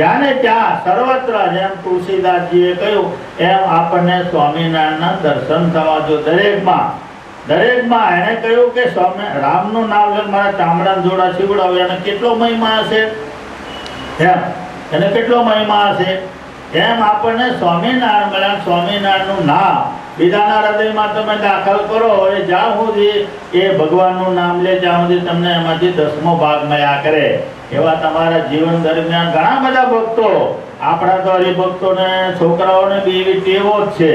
જ્યાં ને ત્યાં સર્વત્ર જેમ તુલસીદાસજીએ કહ્યું એમ આપણને સ્વામિનારાયણના દર્શન થવા જો. દરેકમાં એને કહ્યું કે સ્વામી રામનું નામ લે મારા ચામડાના જોડા સીવડાવે. એને કેટલો મહિમા હશે, એમ એને કેટલો મહિમા હશે. એમ આપણને સ્વામિનારાયણ મળ્યા. સ્વામિનારાયણનું નામ બીજાના હૃદયમાં તમે દાખલ કરો એ જ્યાં સુધી એ ભગવાનનું નામ લે ત્યાં સુધી તમને એમાંથી 10મો ભાગ મળ્યા કરે. એવા તમારા જીવન દરમિયાન ઘણા બધા ભક્તો, આપણા તો હરિભક્તોને છોકરાઓને બી એવી ટેવો જ છે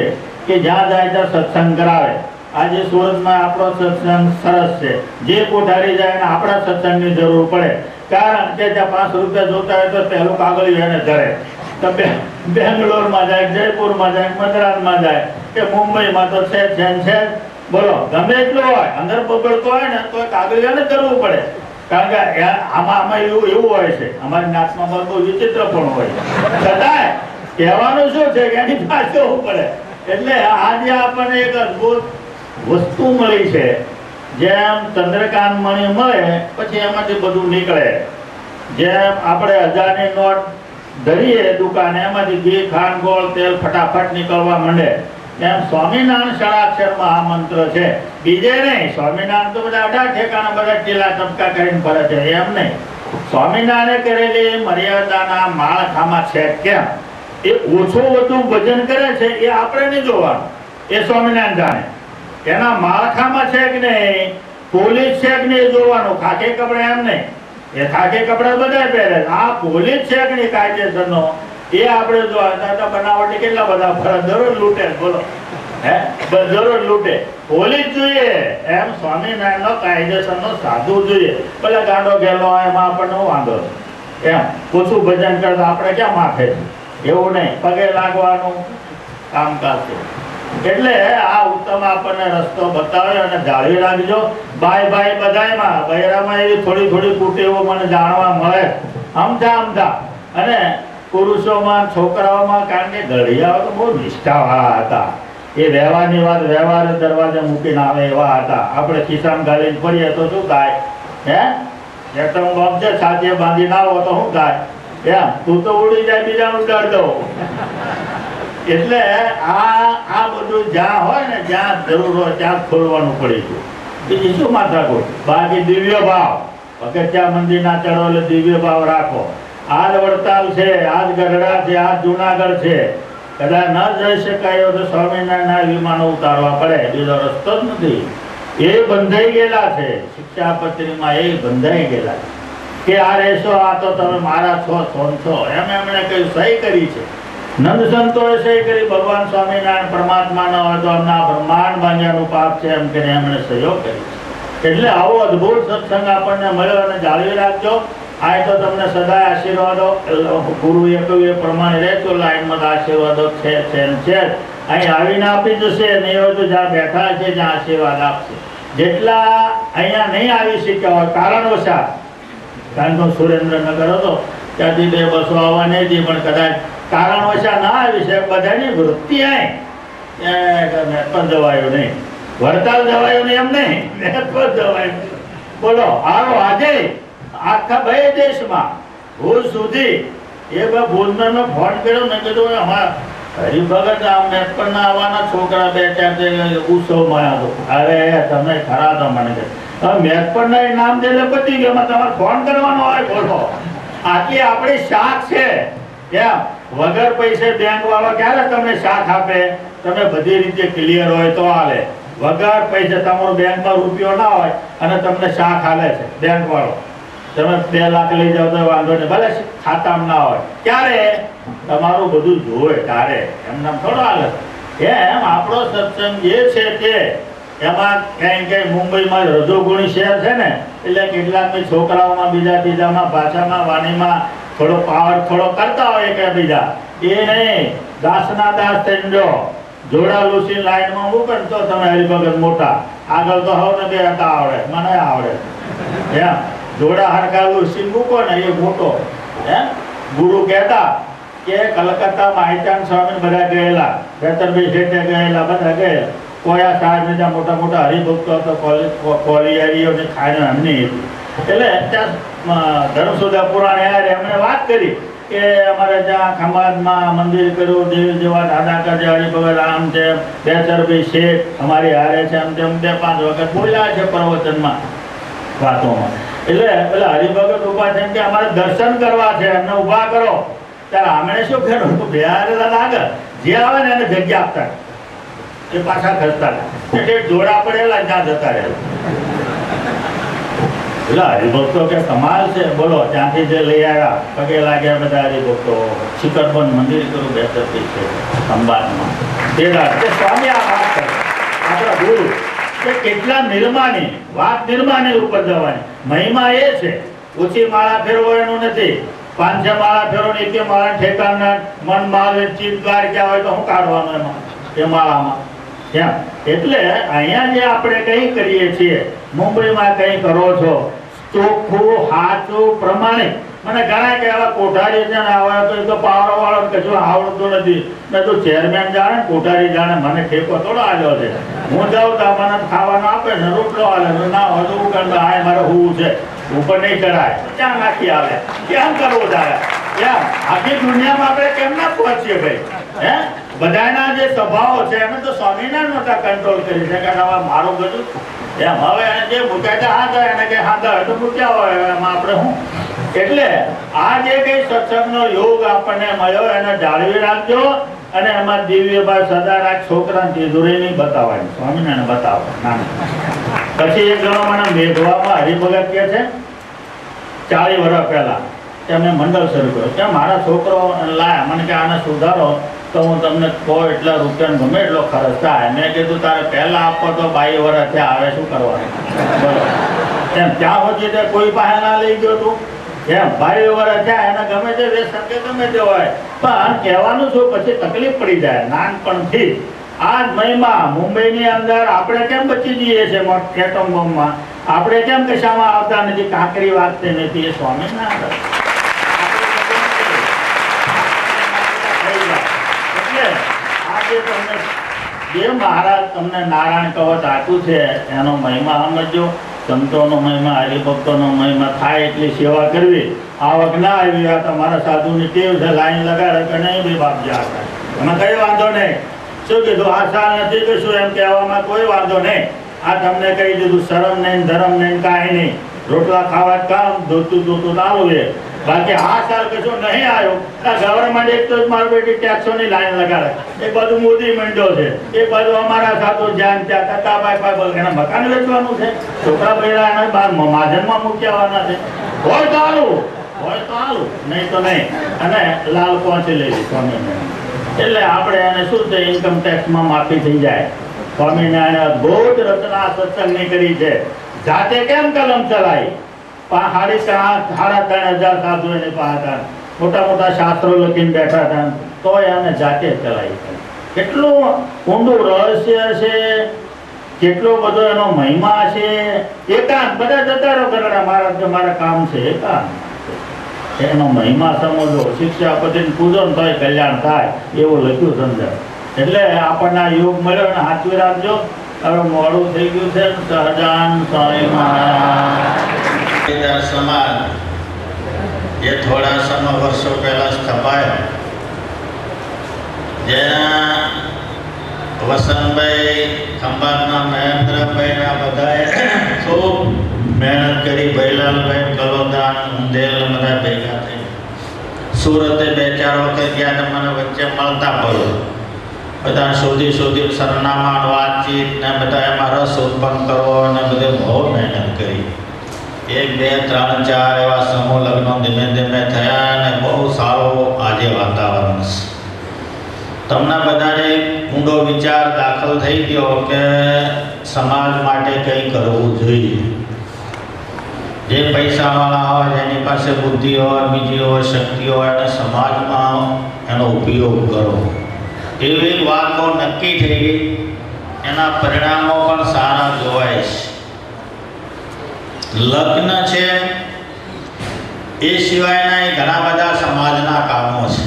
કે જ્યાં જાય ત્યાં સત્સંગ કરાવે. આજે સુરતમાં આપણો સત્સંગ સરસ છે. જે કોઠારી જાય ને આપણા સત્સંગની જરૂર પડે, કારણ કે ત્યાં 5 રૂપિયા જોતા હોય તો પહેલું કાગળિયું એને ધરે. તો બેંગ્લોરમાં જાય, જયપુરમાં જાય, મદ્રાસમાં જાય કે મુંબઈમાં તો છે બોલો ગમે એટલું હોય, અંદર બગડતો હોય ને તો કાગળિયાને કરવું પડે. કારણ કે આમાં એવું હોય છે, અમારી નાચમાં બહુ વિચિત્ર પણ હોય. છતાંય કહેવાનું શું છે કે એની પાસે હોવું પડે. એટલે આજે આપણને એક અદભુત વસ્તુ મળી છે. જેમ ચંદ્રકાંત મણી મળે પછી એમાંથી બધું નીકળે. જેમ આપણે 1000ની નોટ ધરીએ દુકાને, એમાંથી ઘી, ખાંડ, ગોળ, તેલ ફટાફટ નીકળવા માંડે. એમ સ્વામિનારાયણ ષડાક્ષરમાં આ મંત્ર છે, બીજે નહીં. સ્વામિનારાયણ તો બધા 18 ઠેકાણા બધા ચીલા ટપકા કરીને ફરે છે, એમ નહીં. સ્વામિનારાયણે કરેલી મર્યાદાના માળખામાં છે કેમ એ ઓછું વધુ ભજન કરે છે એ આપણે નહીં જોવાનું, એ સ્વામિનારાયણ જાણે. એના માળખામાં છે કે નહીં, પોલીસ છે કે નહીં જોવાનું. ખાખી કપડા એમ નહીં, એ ખાખી કપડા બધા પહેરે. આ પોલીસ છે કે નહીં કાયદેસરનો એ આપણે જો બનાવટી કેટલા બધા ફરજ દરરોજ લૂંટે. બોલો હે દરરોજ લૂંટે. પોલીસ જોઈએ એમ સ્વામિનારાયણનો કાયદેસરનો સાધુ જોઈએ. ભલે ગાંડો ગેલો એમાં આપણને વાંધો છે. એમ ઓછું ભજન કરતા આપણે ક્યાં માથે છે, એવું નહીં. પગે લાગવાનું કામકાજ છે. એટલે આ ઉત્તમ આપણને રસ્તો બતાવ્યો અને જાળવી રાખજો. ભાઈ બધાયમાં બૈરામાં એવી થોડી કુટેવો મને જાણવા મળે અમથા. અને પુરુષોમાં, છોકરાઓમાં, કારણ કે ઘડિયાઓ તો બહુ નિષ્ઠાવાળા હતા. એ વ્યવહારની વાત વ્યવહાર દરવાજે મૂકીને આવે એવા હતા. આપણે ખિસ્સામાં ગાલીને પડીએ તો શું થાય? હે એકદમ બોમ્બ છે, છાતીએ બાંધી ના આવો તો શું થાય? એમ તું તો ઉડી જાય, બીજાનું ડર દો. એટલે આ બધું જ્યાં હોય ને, જ્યાં જરૂર હોય ત્યાં ખોલવાનું પડી ગયું. બીજી શું માથાકૂટ? બાકી દિવ્ય ભાવ, પગથિયા મંદિરના ચડો એટલે દિવ્ય ભાવ રાખો. આજ વડતાલ છે, આજ ગઢડા છે, આજ જુનાગઢ છે. કદાચ ન જઈ શકાય તો સ્વામિનારાયણના વિમાનો ઉતારવા પડે, બીજો રસ્તો જ નથી. એ બંધાઈ ગયેલા છે શિક્ષાપત્રીમાં, એ બંધાઈ ગયેલા છે કે આ રહેશો, આ તો તમે મારા છો, છો એમ એમણે કઈ સહી કરી છે. નંદ સંતોએ સહી કરી. ભગવાન સ્વામિનારાયણ પરમાત્મા ન હોય તો એમના બ્રહ્માંડ બાંધ્યાનું પાપ છે એમ કરીને એમણે સહયોગ કરી. એટલે આવો અદભુત સત્સંગ આપણને મળ્યો અને જાળવી રાખજો. આ તો તમને સદાય આશીર્વાદો ગુરુએ કહ્યું એ પ્રમાણે રહેજો. લાઈનમાં આશીર્વાદો છે. અહીં આવીને આપી જશે, નહીં હોય તો જ્યાં બેઠા છે જ્યાં આશીર્વાદ આપશે. જેટલા અહીંયા નહીં આવી શક્યા હોય કારણવશાત, કારણ કે સુરેન્દ્રનગર હતો ત્યાંથી 2 બસો આવવાની હતી, પણ કદાચ કારણવશાત ના આવી શકે. બધાની વૃત્તિ પણ જવાયું નહીં, વડતાલ જવાયું નહીં, એમ નહીં જવાયું. બોલો આવો આજે આખા 2 દેશમાં ભુજ સુધી એ ભુજનો ફોન કર્યો ને, કીધું હરિભગત મેટપણના આવવાના છોકરા 2-4 ઉત્સવમાં હતો. અરે તમે ખરા તો મને કહે મેટપણના નામ દે પતી ગયો, તમારે ફોન કરવાનો હોય. બોલો આટલી આપણી શાખ છે. કેમ વગર પૈસે બેંક વાળો ક્યારે તમને શાખ આપે? તમે બધી રીતે ક્લિયર હોય તો હાલે. વગર પૈસે તમારો બેંકમાં રૂપિયો ના હોય અને તમને શાખ હાલે છે બેંક વાળો. તમે 2 લાખ લઈ જાવ તો વાંધો નહીં, ભલે ખાતામાં ના હોય. ક્યારે તમારું બધું જોવે ત્યારે, એમને થોડો હાલે. એમ આપણો સત્સંગ જે છે તે એમાં કઈ મુંબઈમાં રજોગુણી શહેર છે ને, એટલે કેટલાક છોકરાઓમાં બીજા ત્રીજામાં ભાષામાં વાણીમાં થોડો પાવર થોડો કરતા હોય કે બીજા, એ નહીં. દાસના દાસ થઈ જો જોડા લૂસી લાઈનમાં મૂકે તો તમે હરિભગત મોટા. આગળ તો હવે ને 2 હતા આવડે, મને આવડે. એમ જોડા હરખા લૂસી મૂકો ને એ મોટો. ગુરુ કહેતા કે કલકત્તામાં આયચાન સ્વામી બધા ગયેલા, બેતરભાઈ શેઠે ગયેલા, બધા ગયેલા. કોયા સાહેબ ને મોટા મોટા હરિભક્તો હતો, કોલિયારીઓની ખાઈને એમની હતી. એટલે ત્યાં ધર્મસુદા પુરાણ એમણે વાત કરી કે અમારે ત્યાં ખંભાતમાં મંદિર કર્યું, દેવ જેવા દાદા કાજે હરિભગત આમ છે, બેચરભાઈ શેઠ અમારી હારે છે, આમ તેમ 2-5 વખત બોલ્યા છે પ્રવચનમાં, વાતોમાં. એટલે પેલા હરિભગત ઉભા છે કે અમારે દર્શન કરવા છે, એમને ઉભા કરો. ત્યારે આમણે શું કર્યું, બિહાર આગળ જે આવે ને એને જગ્યા આપતા, એ પાછા ખસતા એટલે જોડા પડેલા ત્યાં જતા રહેલા. એટલે હરિભક્તો કે કમાલ છે, બોલો. ત્યાંથી જે લઈ આવ્યા, પગે લાગ્યા બધા હરિભક્તો, શિખરબંધ મંદિર કરું બેસતી છે ખંભાતમાં. તે સ્વામી આ વાત કરે આપણા ગુરુ કે કેટલા નિર્માની વાત, નિર્માની ઉપર જવાની મહિમા એ છે. ઓછી માળા ફેરવો એનું નથી, 5-6 માળા ફેરવો ને 1 માળા ઠેકાના મન માલ ચીતકાર ક્યાં હોય તો હું કાઢવાનું એમાં એ માળામાં એમ. એટલે અહીંયા જે આપણે કંઈ કરીએ છીએ, મુંબઈમાં કંઈ કરો છો, ચોખ્ખું સાચું પ્રમાણિક. મને ઘણા કે આવા કોઠારી છે ને આવા તો પાવર વાળો કશું આવડતું નથી. મેં તો ચેરમેન જાણે, કોઠારી જાણે, મને ઠેકો થોડો આવ્યો છે. હું જાઉં તો મને ખાવાનું આપે ને, રોટલો આવે ના વધુ કરતા હા મારે હોવું છે, ઉપર નહીં ચડાય, ક્યાં નાખી આવે, કેમ કરવું થાય એમ. આખી દુનિયામાં આપણે કેમ ના પહોંચીએ ભાઈ? હે, બધાના જે સ્વભાવો છે એને તો સ્વામિનારાયણ નહોતા કંટ્રોલ કરી શકે. મારું બધું એમ હવે જે મૂક્યા હા થાય એને કઈ હા થાય તો મૂક્યા હોય, એમાં આપણે શું. એટલે આ જે કઈ સત્સંગનો યોગ આપણને મળ્યો એને જાળવી રાખજો. અને એમાં દિવ્યભાઈ સદારાજ છોકરા તિજોરી નહીં બતાવવાની, સ્વામિનારાયણ બતાવો નાની. પછી એક જણો મને મેઘવામાં હરિભગત કે છે 40 વર્ષ પહેલા કે અમે મંડળ શરૂ કર્યો, કે મારા છોકરો લાયા, મને કે આને સુધારો તો હું તમને કહો એટલા રૂપિયાનો ગમે એટલો ખર્ચ થાય. મેં કીધું તારે પહેલા આપો તો 22 વર્ષ થયા, આવે શું કરવાનું એમ. ત્યાં સુધી તે કોઈ પાસે ના લઈ ગયો તું એમ. 22 વર્ષ થયા, એને ગમે તે વ્યસન કે ગમે તે હોય, પણ કહેવાનું શું પછી તકલીફ પડી જાય નાનપણથી. આ જ મહિમા મુંબઈની અંદર આપણે કેમ બચી જઈએ છીએ એટમ બોમ્બમાં, આપણે કેમ કશામાં આવતા નથી, કાંકરી વાગતી નથી, એ સ્વામિનારાયણ. જે મહારાજ તમને નારાયણ કવચ આપ્યું છે એનો મહિમા સમજો, સંતોનો મહિમા, હરિભક્તોનો મહિમા. થાય એટલી સેવા કરવી. આવક ના આવી આ તમારા સાધુની ટેવ છે, લાઈન લગાડે કે નહીં બી બાપ જા એમાં કઈ વાંધો નહીં. શું કીધું, આ સાલ નથી કશું એમ કહેવામાં કોઈ વાંધો નહીં. આ તમને કહી દીધું શરમ નહીં, ધરમ નહીં, કાંઈ નહીં. રોટલા ખાવા કામ ધોતું ચાલુ છે. બાકી આ સાલ કશું નહીં આવ્યો. ગવર્મેન્ટ એક તો મારું બેટી ટેક્સોની લાઈન લગાડે, એક બાજુ મોદી મંડ્યો છે, એક બાજુ અમારા સાધુ જ્યાં ત્યાં ટકાભાઈ એના મકાન વેચવાનું છે, છોકરા બૈરા એને મહાજનમાં મૂકી આવવાના છે. હોય તો આલું, હોય તો આલું, નહીં તો નહીં. અને લાલ પહોંચી લેવી સ્વામિનારાયણ. એટલે આપણે એને શું છે, ઇન્કમ ટેક્સમાં માફી થઈ જાય. સ્વામિનારાયણ અદભુત રચના સત્સંગની કરી છે. જાતે કેમ કલમ ચલાવી? 3,500 સાધુ એની પાસે મોટા મોટા શાસ્ત્રો લખીને બેઠા હતા, તો એને જાતે ચલાવી. કેટલું ઊંડું રહસ્ય છે, કેટલો બધો એનો મહિમા છે. એકાંત બધા જતા રહો કરડા, મારા કામ છે એકાંત. એનો મહિમા સમજો. શિક્ષા પછી પૂજન થાય, કલ્યાણ થાય, એવું લખ્યું સમજાય. એટલે આપણને યોગ મળ્યો અને હાથવી રાખજો. હવે મોડું થઈ ગયું છે. સહજાન સ્વામી મહારાજ સમાજ જે થોડા સમય વર્ષો પહેલા સ્થપાયો, જેના વસંતભાઈ, ખંભાતના મહેન્દ્રભાઈના બધાએ ખૂબ મહેનત કરી. ભૈલાલભાઈ, કલોદાન, ઊંધેલ બધા ભેગા થઈ સુરતે 2-4 વખત ગયા તો મને વચ્ચે મળતા પડ્યો. બધા શોધી સરનામા, વાતચીત ને બધા એમાં રસ ઉત્પન્ન કરવો અને બધે બહુ મહેનત કરી. 1, 2, 3, 4 એવા સમૂહ લગ્નો ધીમે ધીમે થયા અને બહુ સારો આજે વાતાવરણ છે. તમને બધાને ઊંડો વિચાર દાખલ થઈ ગયો કે સમાજ માટે કંઈ કરવું જોઈએ. જે પૈસાવાળા હોય, જેની પાસે બુદ્ધિ હોય, બીજી હોય, શક્તિ હોય, અને સમાજમાં એનો ઉપયોગ કરો. એવી વાત બહુ નક્કી થઈ ગઈ. એના પરિણામો પણ સારા જોવાય છે. લગ્ન છે એ સિવાયના ઘણા બધા સમાજના કામો છે.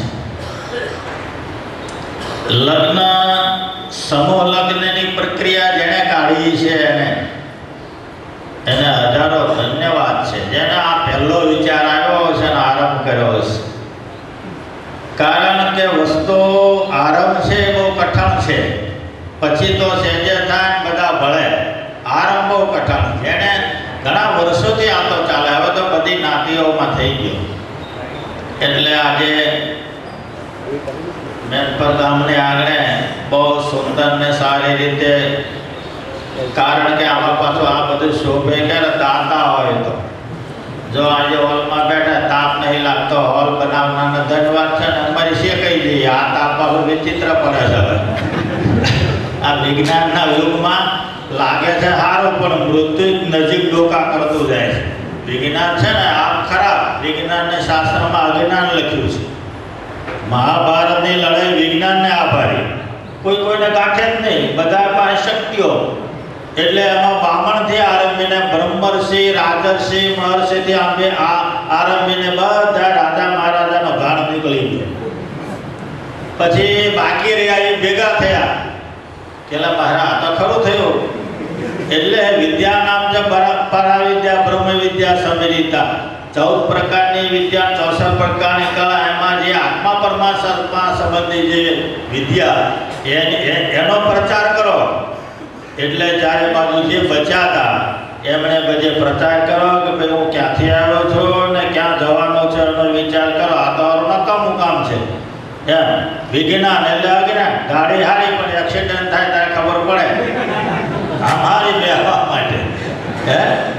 લગ્ન, સમૂહ લગ્નની પ્રક્રિયા જેને કાઢી છે એને હજારો ધન્યવાદ છે. જેને આ પહેલો વિચાર આવ્યો છે અને આરંભ કર્યો છે. કારણ કે વસ્તુ આરંભ છે એ બહુ કઠણ છે, પછી તો સહેજે થાય ને બધા ભળે. આરંભ બહુ કઠણ, જેને ઘણા વર્ષોથી આ તો ચાલે, હવે તો બધી નાતીઓમાં થઈ ગયો. એટલે આજે મેનપર ગામની આગળ બહુ સુંદર ને સારી રીતે, કારણ કે આમાં પાછું આ બધું શોભે કે દાતા હોય તો જો આજે હોલમાં બેઠા તાપ નહીં લાગતો, હોલ બનાવવાના ધન્યવાદ છે ને અમારી શેકાઈ જઈએ. આ તાપ પાછું વિચિત્ર પડે છે. આ વિજ્ઞાનના યુગમાં લાગે છે સારું, પણ મૃત્યુ નજીક ડોકા કરતું જાય છે. વિજ્ઞાન છે ને આમ ખરાબ, વિજ્ઞાનને શાસ્ત્રમાં અજ્ઞાન લખ્યું છે. મહાભારતની લડાઈ વિજ્ઞાનને આભારી, કોઈને ગાંઠે જ નહીં, બધા પાસે શક્તિઓ. એટલે એમાં બામણથી આરંભીને બ્રહ્મર્ષિ, રાજર્ષિ, મહર્ષિથી આરંભીને બધા રાજા મહારાજાનો ભાગ નીકળી ગયો. પછી બાકી રહ્યા એ ભેગા થયા કે મહારાજ તો ખરું થયું. એટલે વિદ્યા નામ છે પરાવિદ્યા, બ્રહ્મ વિદ્યા, સમિરિતા. 14 પ્રકારની વિદ્યા, 64 પ્રકારની કળા, એમાં જે આત્મા પરમાત્મા સંબંધી જે વિદ્યા એનો પ્રચાર કરો. એટલે ચારે બાજુ જે બચ્યા હતા એમણે બધે પ્રચાર કરો કે ભાઈ હું ક્યાંથી આવ્યો છું ને ક્યાં જવાનો છે એનો વિચાર કરો. આ તો નકામું કામ છે એમ. વિજ્ઞાન એટલે અજ્ઞાન. ગાડી હારી પણ એક્સિડન્ટ થાય ત્યારે ખબર પડે અમારી બેહવા માટે,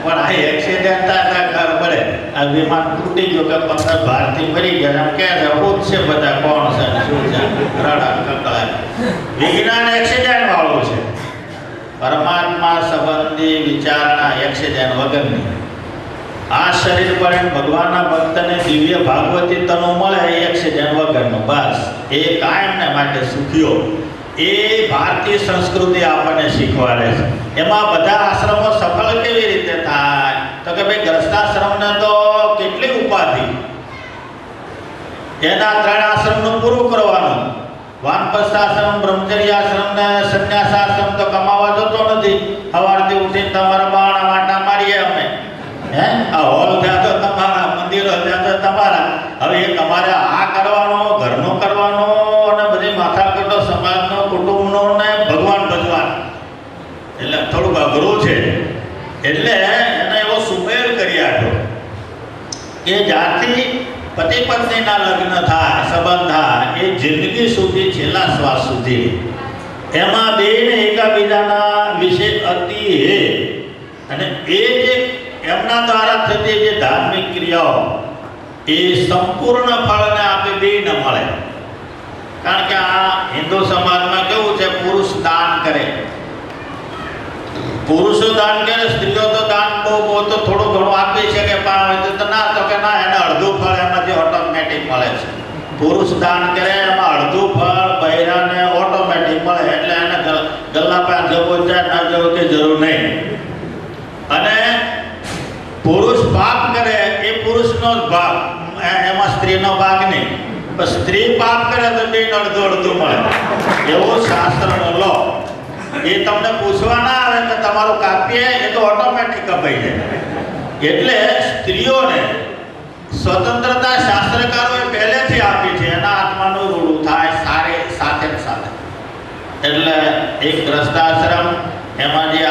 પણ આ એક્સિડન્ટ થાય ત્યારે ખબર પડે આ વિમાન તૂટી ગયો કે પથ્થર ભારથી મરી ગયા એમ કે છે બધા કોણ છે શું છે, રડા કકળાય. વિજ્ઞાન એક્સિડન્ટ વાળું છે, પરમાત્મા સંબંધી વિચારણા એક્સિડન્ટ વગરની. આ શરીર પર ભગવાનના ભક્તને દિવ્ય ભાગવતી તનો મળે એ એક્સિડન્ટ વગરનું. બસ એ કાયમને માટે સુખ્યો. એ ભારતીય સંસ્કૃતિ આપણને શીખવાડે છે. એમાં બધા આશ્રમો સફળ કેવી રીતે થાય તો કે ભાઈ ગ્રસ્તાશ્રમને તો કેટલી ઉપાધિ, એના 3 આશ્રમનું પૂરું કરવાનું. વાનપ્રસ્થાશ્રમ, બ્રહ્મચર્યાશ્રમ ને સંન્યાસાશ્રમ તો કમાવા જતો નથી. સવારથી ઉઠીને તમારા બાણા વાટા મારીએ અમે, આ હોલ ત્યાં તો તમારા, મંદિરો ત્યાં તો તમારા. હવે એ તમારે આ કરવાનો, ઘરનો કરવાનો અને બધી માથાકૂટો સમાજનો, કુટુંબનો ને ભગવાન ભજવાન, એટલે થોડુંક અઘરું છે. એટલે એને એવો સુમેળ કરી આપ્યો કે જ્યાંથી પતિ પત્નીના લગ્ન થાય, સંબંધ થાય, એ જિંદગી સુધી, છેલ્લા શ્વાસ સુધી એમાં બેને એકાબીજાના વિશે અતિ હે. અને એ જે એમના દ્વારા થતી જે ધાર્મિક ક્રિયાઓ એ સંપૂર્ણ ફળને આપે બેને મળે. કારણ કે આ હિન્દુ સમાજમાં કેવું છે, પુરુષ દાન કરે, પુરુષો દાન કરે, સ્ત્રીઓ તો દાન બહુ તો થોડું ઘણું આપી શકે, પણ ના તો કે ના, એને અડધું ફળ એમાંથી ઓટોમેટિક મળે છે. પુરુષ દાન કરે એમાં અડધું ફળ બૈરાને ઓટોમેટિક મળે. એટલે એને ગલ્લા પાસે જવું જાય ના જવું કે જરૂર નહીં. અને પુરુષ પાપ કરે એ પુરુષનો જ ભાગ, એમાં સ્ત્રીનો ભાગ નહીં. પણ સ્ત્રી પાપ કરે તો બેન અડધું મળે. એવો શાસ્ત્રનો લો. એ તમને પૂછવા ના આવે કે તમારું કાપ્ય, એ તો ઓટોમેટિક કપાઈ જાય. એટલે સ્ત્રીઓને સ્વતંત્રતા શાસ્ત્રકારોએ પહેલેથી આપી છે. એના આત્માનું રૂડું થાય સાથે સાથે. એટલે એક ગ્રસ્તાશ્રમ એમાં જે